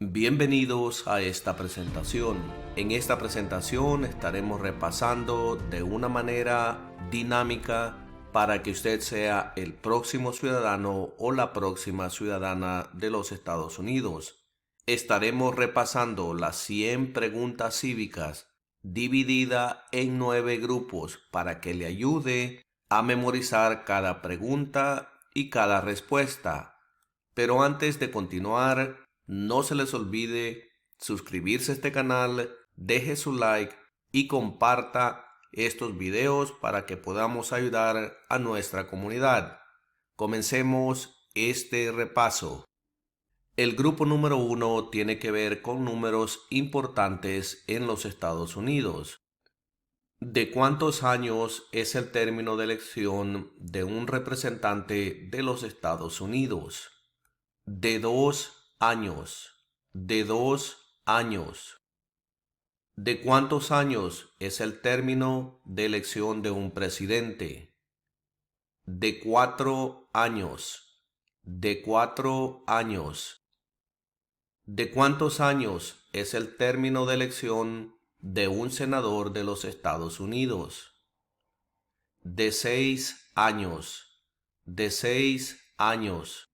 Bienvenidos a esta presentación. En esta presentación estaremos repasando de una manera dinámica para que usted sea el próximo ciudadano o la próxima ciudadana de los Estados Unidos. Estaremos repasando las 100 preguntas cívicas dividida en 9 grupos para que le ayude a memorizar cada pregunta y cada respuesta. Pero antes de continuar, no se les olvide suscribirse a este canal, deje su like y comparta estos videos para que podamos ayudar a nuestra comunidad. Comencemos este repaso. El grupo número 1 tiene que ver con números importantes en los Estados Unidos. ¿De cuántos años es el término de elección de un representante de los Estados Unidos? De 2 años. De 2 años. ¿De cuántos años es el término de elección de un presidente? De 4 años. De 4 años. ¿De cuántos años es el término de elección de un senador de los Estados Unidos? De 6 años. De 6 años.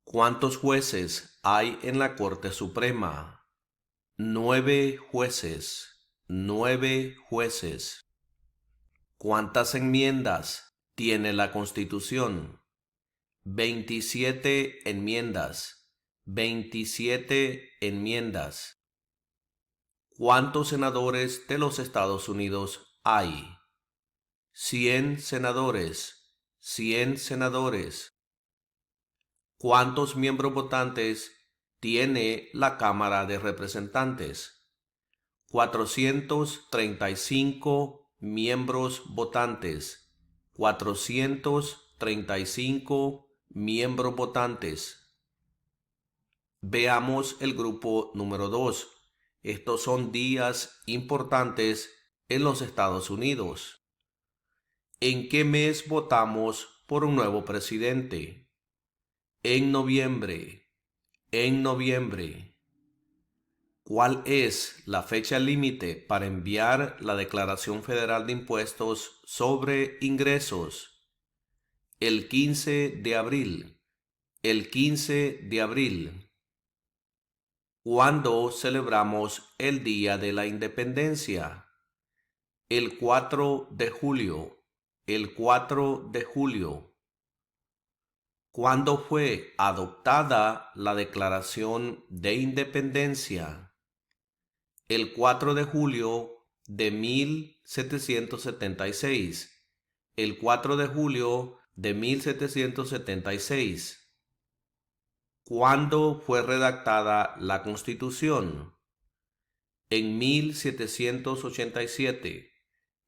¿Cuántos jueces hay en la Corte Suprema? 9 jueces. 9 jueces. ¿Cuántas enmiendas tiene la Constitución? 27 enmiendas. 27 enmiendas. ¿Cuántos senadores de los Estados Unidos hay? 100 senadores. 100 senadores. ¿Cuántos miembros votantes tiene la Cámara de Representantes? 435 miembros votantes. 435 miembros votantes. Veamos el grupo número 2. Estos son días importantes en los Estados Unidos. ¿En qué mes votamos por un nuevo presidente? En noviembre. En noviembre. ¿Cuál es la fecha límite para enviar la Declaración Federal de Impuestos sobre Ingresos? El 15 de abril. El 15 de abril. ¿Cuándo celebramos el Día de la Independencia? El 4 de julio. El 4 de julio. ¿Cuándo fue adoptada la Declaración de Independencia? El 4 de julio de 1776. El 4 de julio de 1776. ¿Cuándo fue redactada la Constitución? En 1787.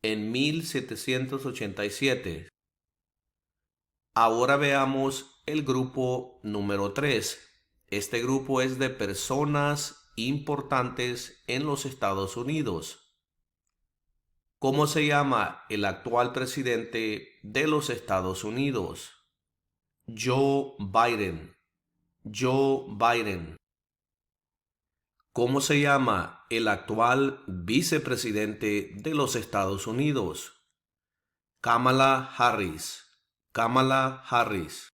En 1787. Ahora veamos el grupo número 3. Este grupo es de personas importantes en los Estados Unidos. ¿Cómo se llama el actual presidente de los Estados Unidos? Joe Biden. Joe Biden. ¿Cómo se llama el actual vicepresidente de los Estados Unidos? Kamala Harris. Kamala Harris.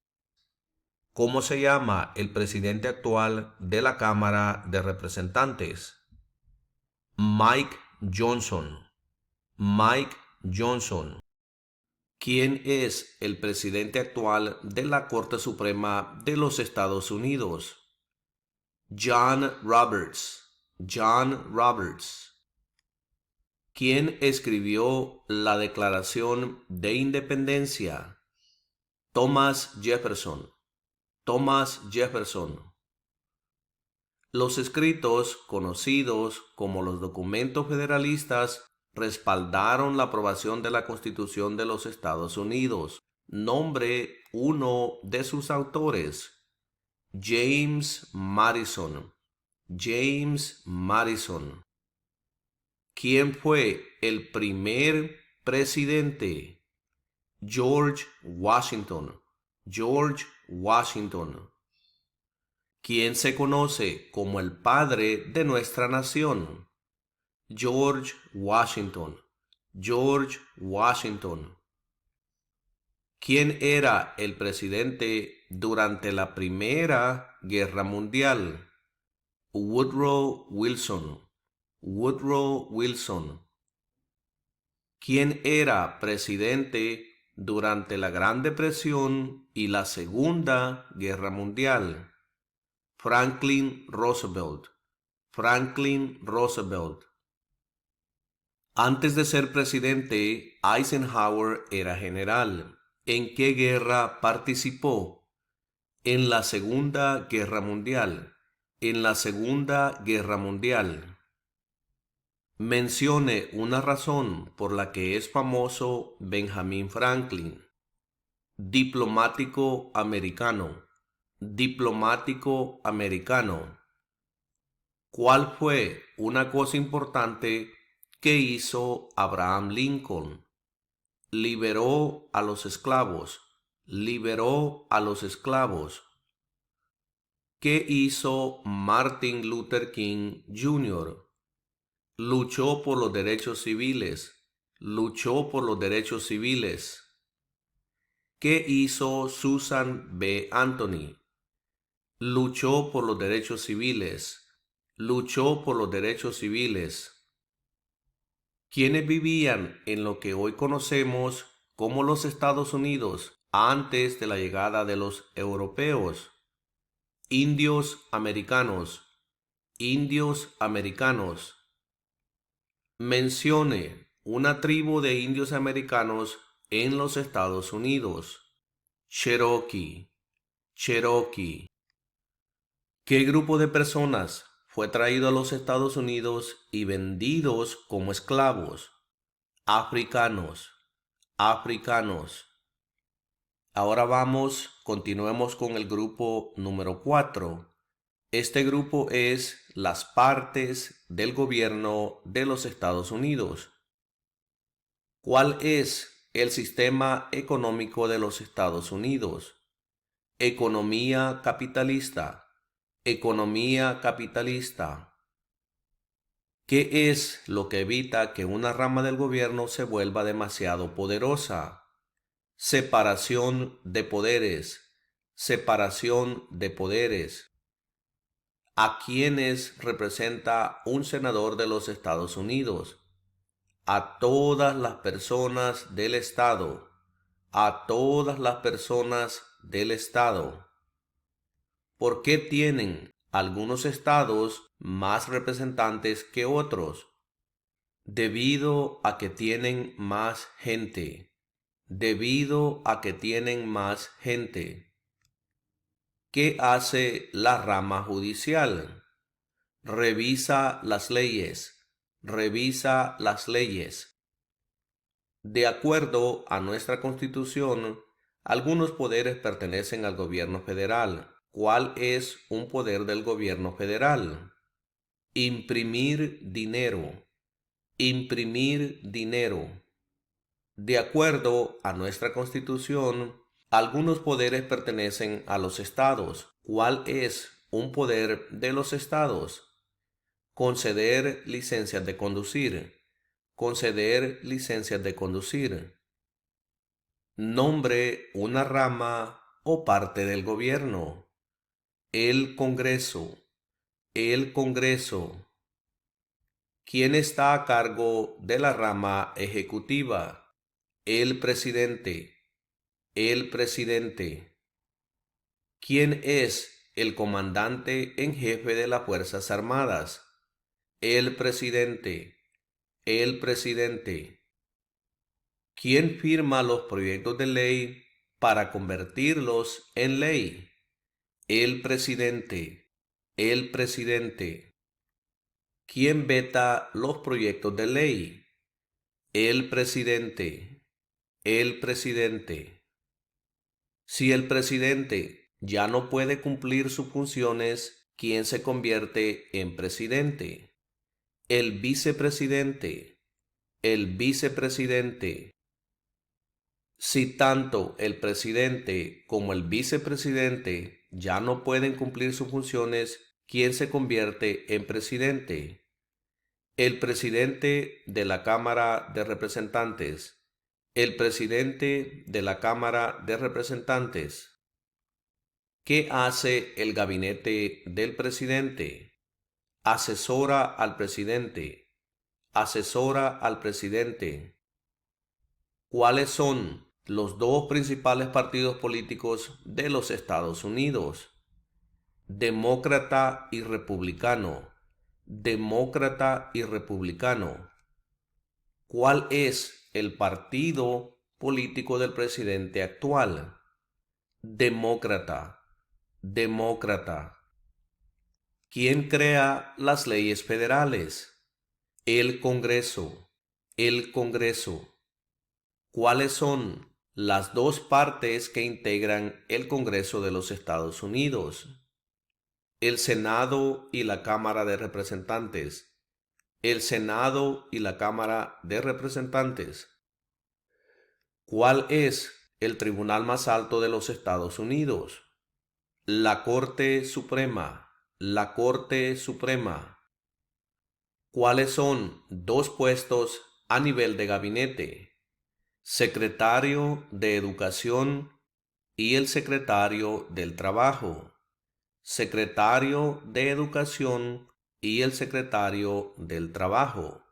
¿Cómo se llama el presidente actual de la Cámara de Representantes? Mike Johnson. Mike Johnson. ¿Quién es el presidente actual de la Corte Suprema de los Estados Unidos? John Roberts. John Roberts. ¿Quién escribió la Declaración de Independencia? Thomas Jefferson. Thomas Jefferson. Los escritos, conocidos como los documentos federalistas, respaldaron la aprobación de la Constitución de los Estados Unidos. Nombre uno de sus autores. James Madison. James Madison. ¿Quién fue el primer presidente? George Washington. George Washington. ¿Quién se conoce como el padre de nuestra nación? George Washington. George Washington. ¿Quién era el presidente durante la Primera Guerra Mundial? Woodrow Wilson. Woodrow Wilson. ¿Quién era presidente durante la Gran Depresión y la Segunda Guerra Mundial? Franklin Roosevelt. Franklin Roosevelt. Antes de ser presidente, Eisenhower era general. ¿En qué guerra participó? En la Segunda Guerra Mundial. En la Segunda Guerra Mundial. Mencione una razón por la que es famoso Benjamin Franklin. Diplomático americano. Diplomático americano. ¿Cuál fue una cosa importante que hizo Abraham Lincoln? Liberó a los esclavos. Liberó a los esclavos. ¿Qué hizo Martin Luther King Jr.? Luchó por los derechos civiles. Luchó por los derechos civiles. ¿Qué hizo Susan B. Anthony? Luchó por los derechos civiles. Luchó por los derechos civiles. ¿Quiénes vivían en lo que hoy conocemos como los Estados Unidos antes de la llegada de los europeos? Indios americanos. Indios americanos. Mencione una tribu de indios americanos en los Estados Unidos. Cherokee. Cherokee. ¿Qué grupo de personas fue traído a los Estados Unidos y vendidos como esclavos? Africanos. Africanos. Ahora continuemos con el grupo número 4. Este grupo es las partes del gobierno de los Estados Unidos. ¿Cuál es el sistema económico de los Estados Unidos? Economía capitalista. Economía capitalista. ¿Qué es lo que evita que una rama del gobierno se vuelva demasiado poderosa? Separación de poderes. Separación de poderes. ¿A quiénes representa un senador de los Estados Unidos? A todas las personas del Estado. A todas las personas del Estado. ¿Por qué tienen algunos estados más representantes que otros? Debido a que tienen más gente. Debido a que tienen más gente. ¿Qué hace la rama judicial? Revisa las leyes. Revisa las leyes. De acuerdo a nuestra Constitución, algunos poderes pertenecen al gobierno federal. ¿Cuál es un poder del gobierno federal? Imprimir dinero. Imprimir dinero. De acuerdo a nuestra Constitución, algunos poderes pertenecen a los estados. ¿Cuál es un poder de los estados? Conceder licencias de conducir. Conceder licencias de conducir. Nombre una rama o parte del gobierno. El Congreso. El Congreso. ¿Quién está a cargo de la rama ejecutiva? El presidente. El presidente. ¿Quién es el comandante en jefe de las Fuerzas Armadas? El presidente. El presidente. ¿Quién firma los proyectos de ley para convertirlos en ley? El presidente. El presidente. ¿Quién veta los proyectos de ley? El presidente. El presidente. Si el presidente ya no puede cumplir sus funciones, ¿quién se convierte en presidente? El vicepresidente. El vicepresidente. Si tanto el presidente como el vicepresidente ya no pueden cumplir sus funciones, ¿quién se convierte en presidente? El presidente de la Cámara de Representantes. El presidente de la Cámara de Representantes. ¿Qué hace el gabinete del presidente? Asesora al presidente. Asesora al presidente. ¿Cuáles son los dos principales partidos políticos de los Estados Unidos? Demócrata y republicano. Demócrata y republicano. ¿Cuál es el partido político del presidente actual? Demócrata. Demócrata. ¿Quién crea las leyes federales? El Congreso. El Congreso. ¿Cuáles son las dos partes que integran el Congreso de los Estados Unidos? El Senado y la Cámara de Representantes. El Senado y la Cámara de Representantes. ¿Cuál es el tribunal más alto de los Estados Unidos? La Corte Suprema. La Corte Suprema. ¿Cuáles son dos puestos a nivel de gabinete? Secretario de Educación y el Secretario del Trabajo. Secretario de Educación y el Secretario del Trabajo.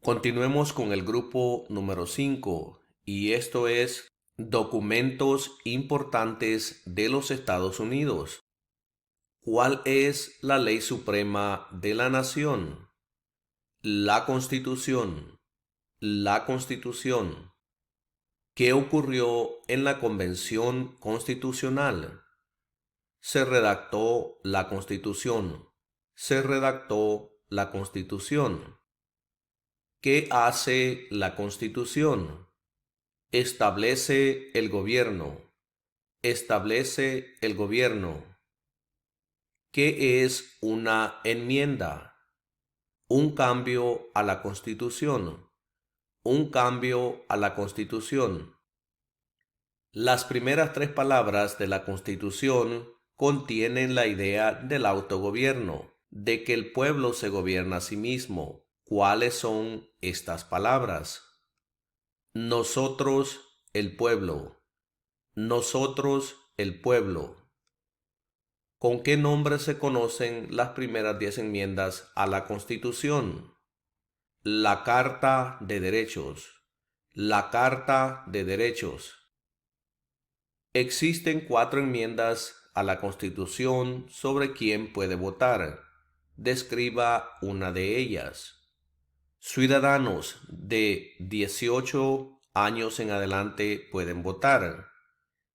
Continuemos con el grupo número 5, y esto es documentos importantes de los Estados Unidos. ¿Cuál es la ley suprema de la nación? La Constitución. La Constitución. ¿Qué ocurrió en la Convención Constitucional? Se redactó la Constitución. Se redactó la Constitución. ¿Qué hace la Constitución? Establece el gobierno. Establece el gobierno. ¿Qué es una enmienda? Un cambio a la Constitución. Un cambio a la Constitución. Las primeras tres palabras de la Constitución contienen la idea del autogobierno, de que el pueblo se gobierna a sí mismo. ¿Cuáles son estas palabras? Nosotros, el pueblo. Nosotros, el pueblo. ¿Con qué nombre se conocen las primeras 10 enmiendas a la Constitución? La Carta de Derechos. La Carta de Derechos. Existen 4 enmiendas a la Constitución sobre quién puede votar. Describa una de ellas. Ciudadanos de 18 años en adelante pueden votar.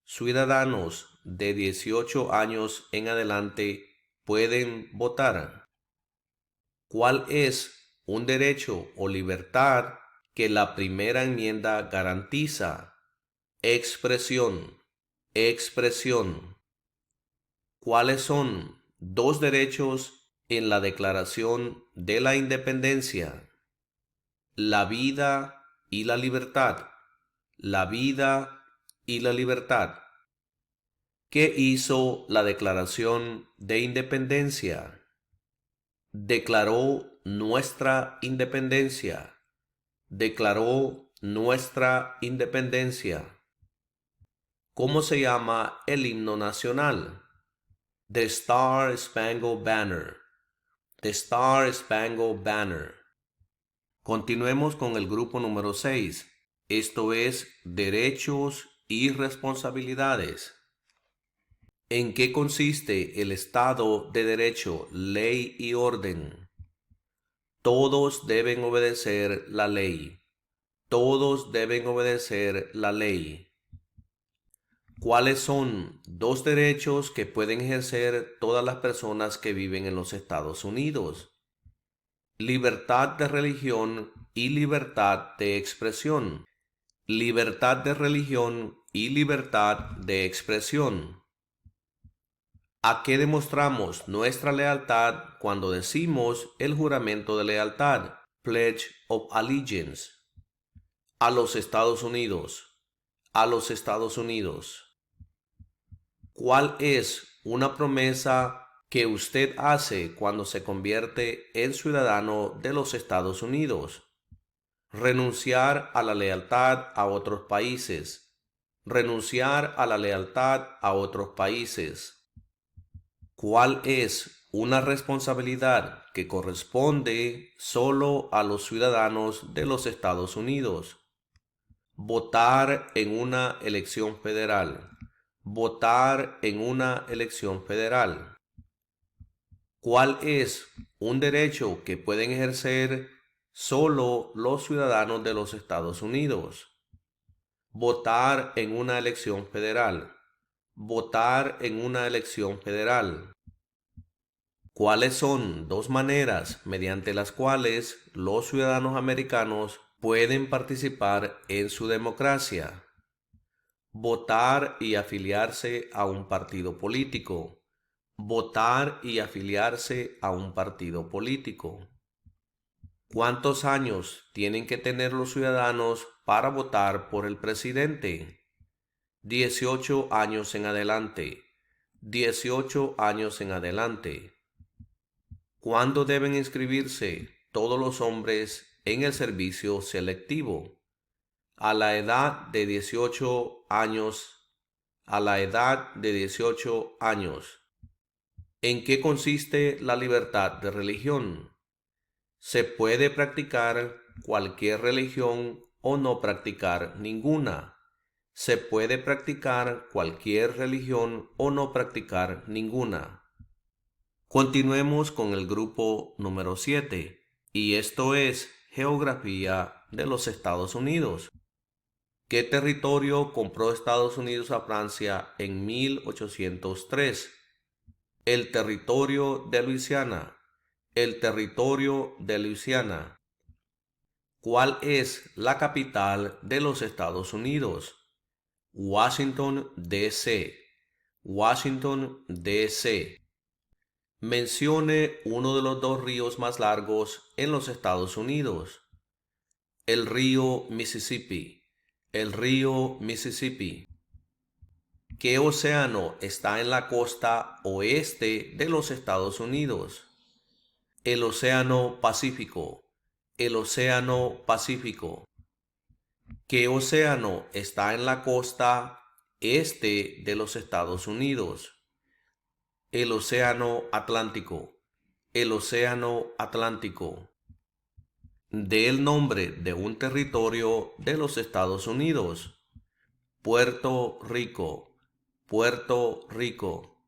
Ciudadanos de 18 años en adelante pueden votar. ¿Cuál es un derecho o libertad que la primera enmienda garantiza? Expresión. Expresión. ¿Cuáles son dos derechos en la Declaración de la Independencia? La vida y la libertad. La vida y la libertad. ¿Qué hizo la Declaración de Independencia? Declaró nuestra independencia. Declaró nuestra independencia. ¿Cómo se llama el himno nacional? The Star Spangled Banner. The Star Spangled Banner. Continuemos con el grupo número 6. Esto es derechos y responsabilidades. ¿En qué consiste el Estado de Derecho, ley y orden? Todos deben obedecer la ley. Todos deben obedecer la ley. ¿Cuáles son dos derechos que pueden ejercer todas las personas que viven en los Estados Unidos? Libertad de religión y libertad de expresión. Libertad de religión y libertad de expresión. ¿A qué demostramos nuestra lealtad cuando decimos el juramento de lealtad? Pledge of Allegiance. A los Estados Unidos. A los Estados Unidos. ¿Cuál es una promesa que usted hace cuando se convierte en ciudadano de los Estados Unidos? Renunciar a la lealtad a otros países. Renunciar a la lealtad a otros países. ¿Cuál es una responsabilidad que corresponde solo a los ciudadanos de los Estados Unidos? Votar en una elección federal. Votar en una elección federal. ¿Cuál es un derecho que pueden ejercer solo los ciudadanos de los Estados Unidos? Votar en una elección federal. Votar en una elección federal. ¿Cuáles son dos maneras mediante las cuales los ciudadanos americanos pueden participar en su democracia? Votar y afiliarse a un partido político. Votar y afiliarse a un partido político. ¿Cuántos años tienen que tener los ciudadanos para votar por el presidente? 18 años en adelante. 18 años en adelante. ¿Cuándo deben inscribirse todos los hombres en el servicio selectivo? A la edad de 18 años. A la edad de 18 años. ¿En qué consiste la libertad de religión? Se puede practicar cualquier religión o no practicar ninguna. Se puede practicar cualquier religión o no practicar ninguna. Continuemos con el grupo número 7, y esto es geografía de los Estados Unidos. ¿Qué territorio compró Estados Unidos a Francia en 1803? El territorio de Luisiana. El territorio de Luisiana. ¿Cuál es la capital de los Estados Unidos? Washington, D.C. Washington, D.C. Mencione uno de los dos ríos más largos en los Estados Unidos. El río Mississippi. El río Mississippi. ¿Qué océano está en la costa oeste de los Estados Unidos? El océano Pacífico. El océano Pacífico. ¿Qué océano está en la costa este de los Estados Unidos? El océano Atlántico. El océano Atlántico. Dé el nombre de un territorio de los Estados Unidos. Puerto Rico. Puerto Rico.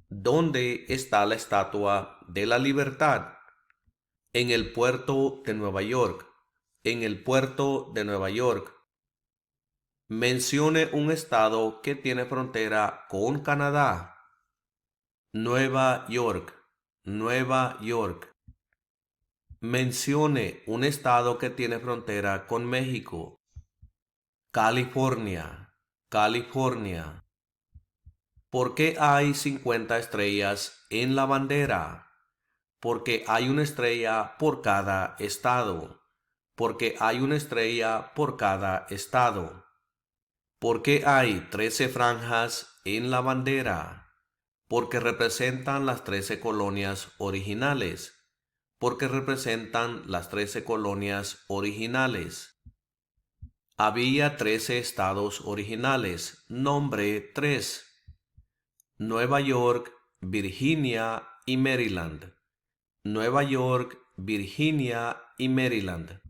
¿Dónde está la Estatua de la Libertad? En el puerto de Nueva York. En el puerto de Nueva York. Mencione un estado que tiene frontera con Canadá. Nueva York. Nueva York. Mencione un estado que tiene frontera con México. California. California. ¿Por qué hay 50 estrellas en la bandera? Porque hay una estrella por cada estado. Porque hay una estrella por cada estado. ¿Por qué hay 13 franjas en la bandera? Porque representan las 13 colonias originales. Porque representan las 13 colonias originales. Había 13 estados originales. Nombre 3. Nueva York, Virginia y Maryland. Nueva York, Virginia y Maryland.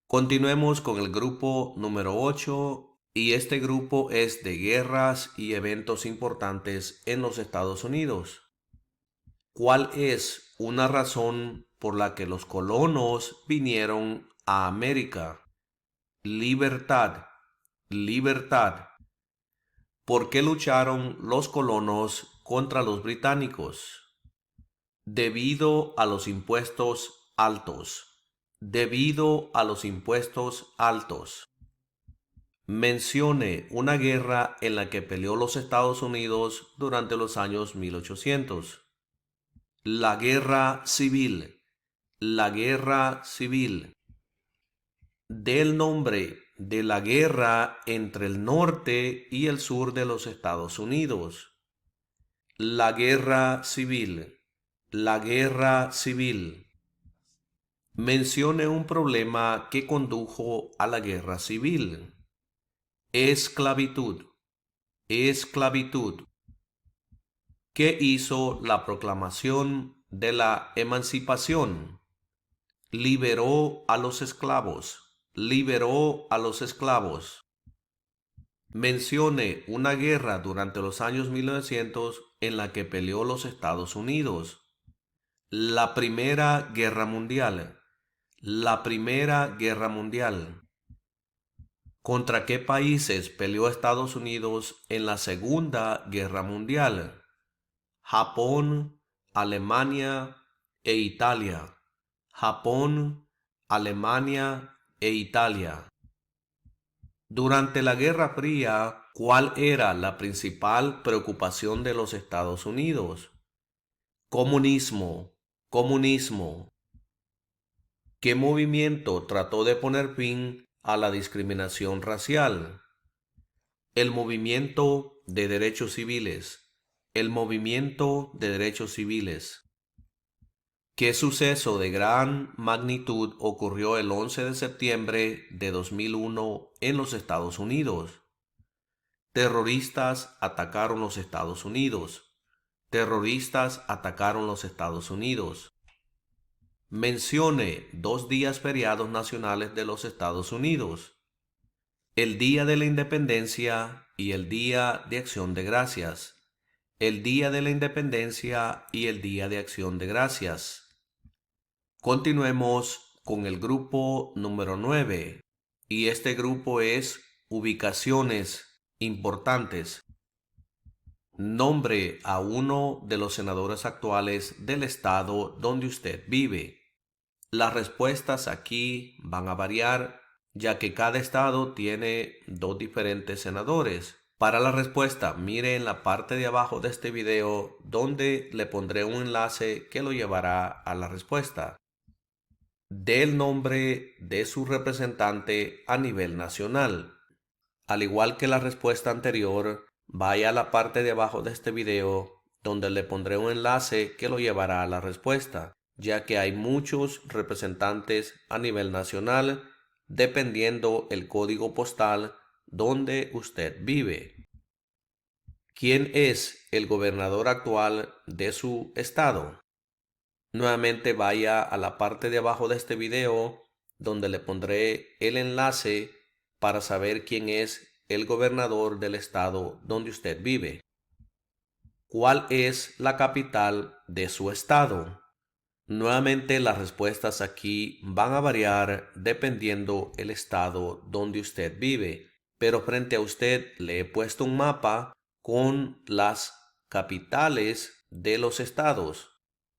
Continuemos con el grupo número 8, y este grupo es de guerras y eventos importantes en los Estados Unidos. ¿Cuál es una razón por la que los colonos vinieron a América? Libertad. Libertad. ¿Por qué lucharon los colonos contra los británicos? Debido a los impuestos altos. Debido a los impuestos altos. Mencione una guerra en la que peleó los Estados Unidos durante los años 1800. La Guerra Civil. La Guerra Civil. Dé el nombre de la guerra entre el norte y el sur de los Estados Unidos. La guerra civil. La guerra civil. Mencione un problema que condujo a la guerra civil. Esclavitud. Esclavitud. ¿Qué hizo la proclamación de la emancipación? Liberó a los esclavos. Liberó a los esclavos. Mencione una guerra durante los años 1900 en la que peleó los Estados Unidos. La Primera Guerra Mundial. La Primera Guerra Mundial. ¿Contra qué países peleó Estados Unidos en la Segunda Guerra Mundial? Japón, Alemania e Italia. Japón, Alemania e Italia. Durante la Guerra Fría, ¿cuál era la principal preocupación de los Estados Unidos? Comunismo. Comunismo. ¿Qué movimiento trató de poner fin a la discriminación racial? El movimiento de derechos civiles. El movimiento de derechos civiles. ¿Qué suceso de gran magnitud ocurrió el 11 de septiembre de 2001 en los Estados Unidos? Terroristas atacaron los Estados Unidos. Terroristas atacaron los Estados Unidos. Mencione 2 días feriados nacionales de los Estados Unidos. El Día de la Independencia y el Día de Acción de Gracias. El Día de la Independencia y el Día de Acción de Gracias. Continuemos con el grupo número 9, y este grupo es ubicaciones importantes. Nombre a uno de los senadores actuales del estado donde usted vive. Las respuestas aquí van a variar, ya que cada estado tiene 2 diferentes senadores. Para la respuesta, mire en la parte de abajo de este video donde le pondré un enlace que lo llevará a la respuesta. Dé el nombre de su representante a nivel nacional. Al igual que la respuesta anterior, vaya a la parte de abajo de este video donde le pondré un enlace que lo llevará a la respuesta, ya que hay muchos representantes a nivel nacional dependiendo el código postal donde usted vive. ¿Quién es el gobernador actual de su estado? Nuevamente vaya a la parte de abajo de este video donde le pondré el enlace para saber quién es el gobernador del estado donde usted vive. ¿Cuál es la capital de su estado? Nuevamente las respuestas aquí van a variar dependiendo el estado donde usted vive, pero frente a usted le he puesto un mapa con las capitales de los estados.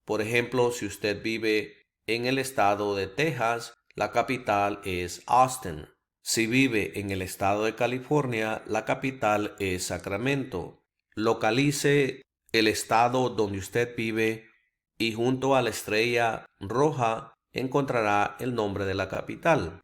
Por ejemplo, si usted vive en el estado de Texas, la capital es Austin. Si vive en el estado de California, la capital es Sacramento. Localice el estado donde usted vive y junto a la estrella roja encontrará el nombre de la capital.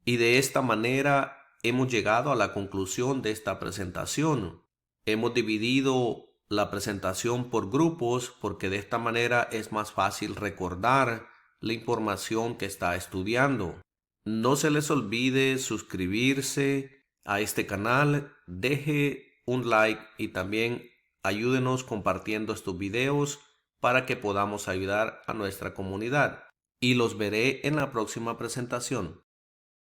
Y de esta manera hemos llegado a la conclusión de esta presentación. Hemos dividido la presentación por grupos porque de esta manera es más fácil recordar la información que está estudiando. No se les olvide suscribirse a este canal, deje un like y también ayúdenos compartiendo estos videos para que podamos ayudar a nuestra comunidad. Y los veré en la próxima presentación.